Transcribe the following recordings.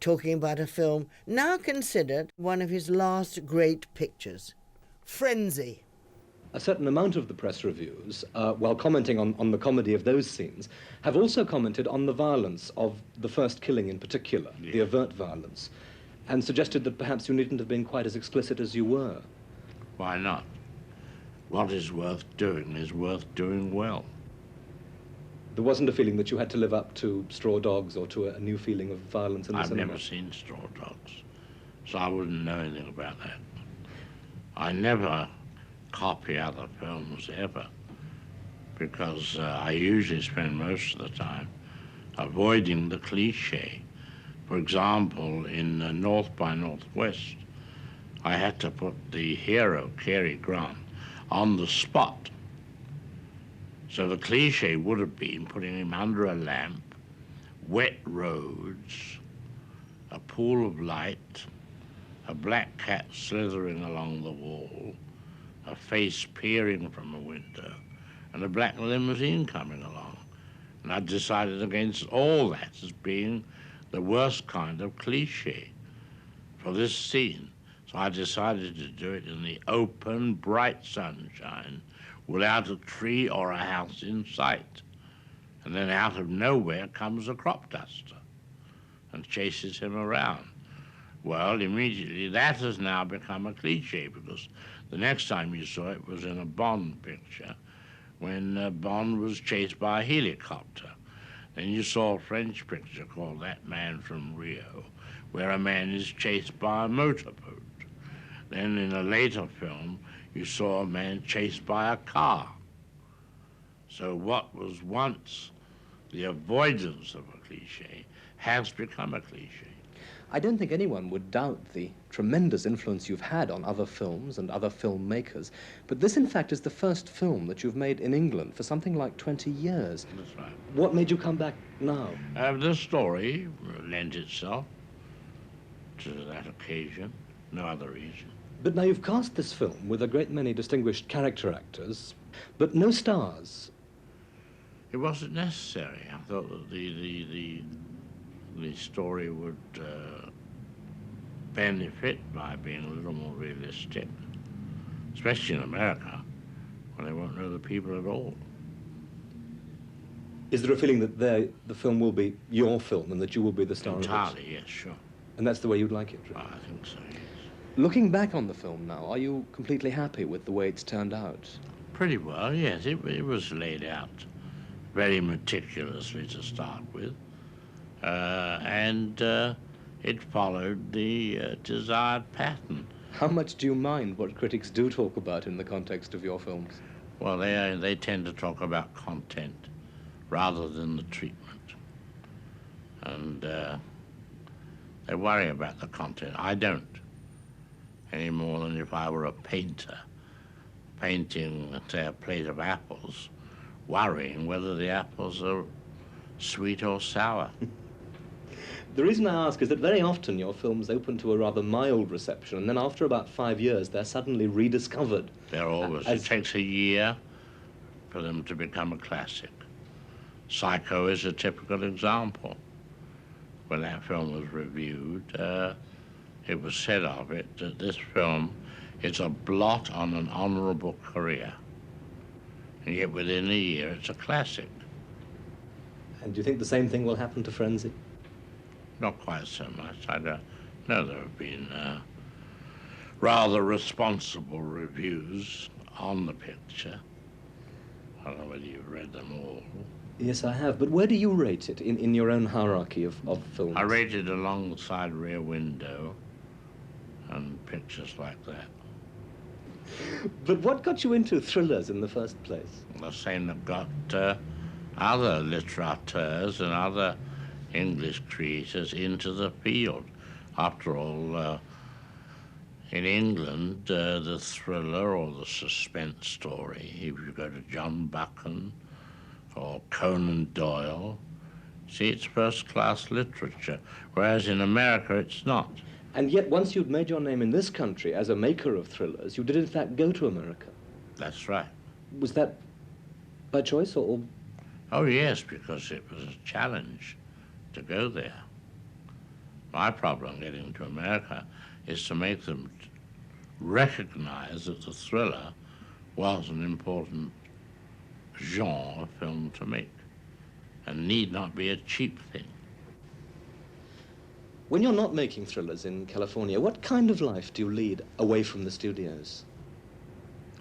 talking about a film now considered one of his last great pictures, Frenzy. A certain amount of the press reviews, while commenting on the comedy of those scenes, have also commented on the violence of the first killing in particular, the overt violence, and suggested that perhaps you needn't have been quite as explicit as you were. Why not? What is worth doing well. There wasn't a feeling that you had to live up to Straw Dogs or to a new feeling of violence in the cinema? I've never seen Straw Dogs, so I wouldn't know anything about that. I never copy other films ever, because I usually spend most of the time avoiding the cliche. For example, in North by Northwest, I had to put the hero, Cary Grant, on the spot. So the cliche would have been putting him under a lamp, wet roads, a pool of light, a black cat slithering along the wall, a face peering from a window, and a black limousine coming along. And I decided against all that as being the worst kind of cliche for this scene. So I decided to do it in the open, bright sunshine, without a tree or a house in sight. And then out of nowhere comes a crop duster and chases him around. Well, immediately that has now become a cliche, because the next time you saw it was in a Bond picture, when Bond was chased by a helicopter. Then you saw a French picture called That Man from Rio, where a man is chased by a motorboat. Then in a later film, you saw a man chased by a car. So what was once the avoidance of a cliche has become a cliche. I don't think anyone would doubt the tremendous influence you've had on other films and other filmmakers, but this, in fact, is the first film that you've made in England for something like 20 years. That's right. What made you come back now? The story lent itself to that occasion, no other reason. But now you've cast this film with a great many distinguished character actors, but no stars. It wasn't necessary. I thought that the story would benefit by being a little more realistic, especially in America, where they won't know the people at all. Is there a feeling that the film will be your film and that you will be the star Entirely, of it? yes, sure. And that's the way you'd like it? Really? I think so, yes. Looking back on the film now, are you completely happy with the way it's turned out? Pretty well, yes. It was laid out very meticulously to start with. And it followed the desired pattern. How much do you mind what critics do talk about in the context of your films? Well, they tend to talk about content rather than the treatment. And they worry about the content. I don't, any more than if I were a painter painting, say, a plate of apples, worrying whether the apples are sweet or sour. The reason I ask is that very often your films open to a rather mild reception, and then after about 5 years, they're suddenly rediscovered. They're always. It takes a year for them to become a classic. Psycho is a typical example. When that film was reviewed, it was said of it that this film is a blot on an honorable career. And yet within a year, it's a classic. And do you think the same thing will happen to Frenzy? Not quite so much. I don't know. There have been rather responsible reviews on the picture. I don't know whether you've read them all. Yes, I have. But where do you rate it in your own hierarchy of films? I rate it alongside Rear Window and pictures like that. But what got you into thrillers in the first place? The same that got other littérateurs and other English creators into the field. After all, in England, the thriller or the suspense story, if you go to John Buchan or Conan Doyle, see, it's first-class literature, whereas in America it's not. And yet, once you'd made your name in this country as a maker of thrillers, you did in fact go to America. That's right. Was that by choice or? Oh, yes, because it was a challenge to go there. My problem getting to America is to make them recognize that the thriller was an important genre film to make and need not be a cheap thing. When you're not making thrillers in California, what kind of life do you lead away from the studios?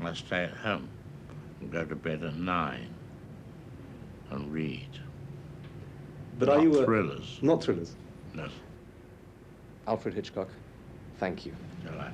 I stay at home and go to bed at 9 and read. But Not are you thrillers? Not thrillers. No. Alfred Hitchcock, thank you. All right.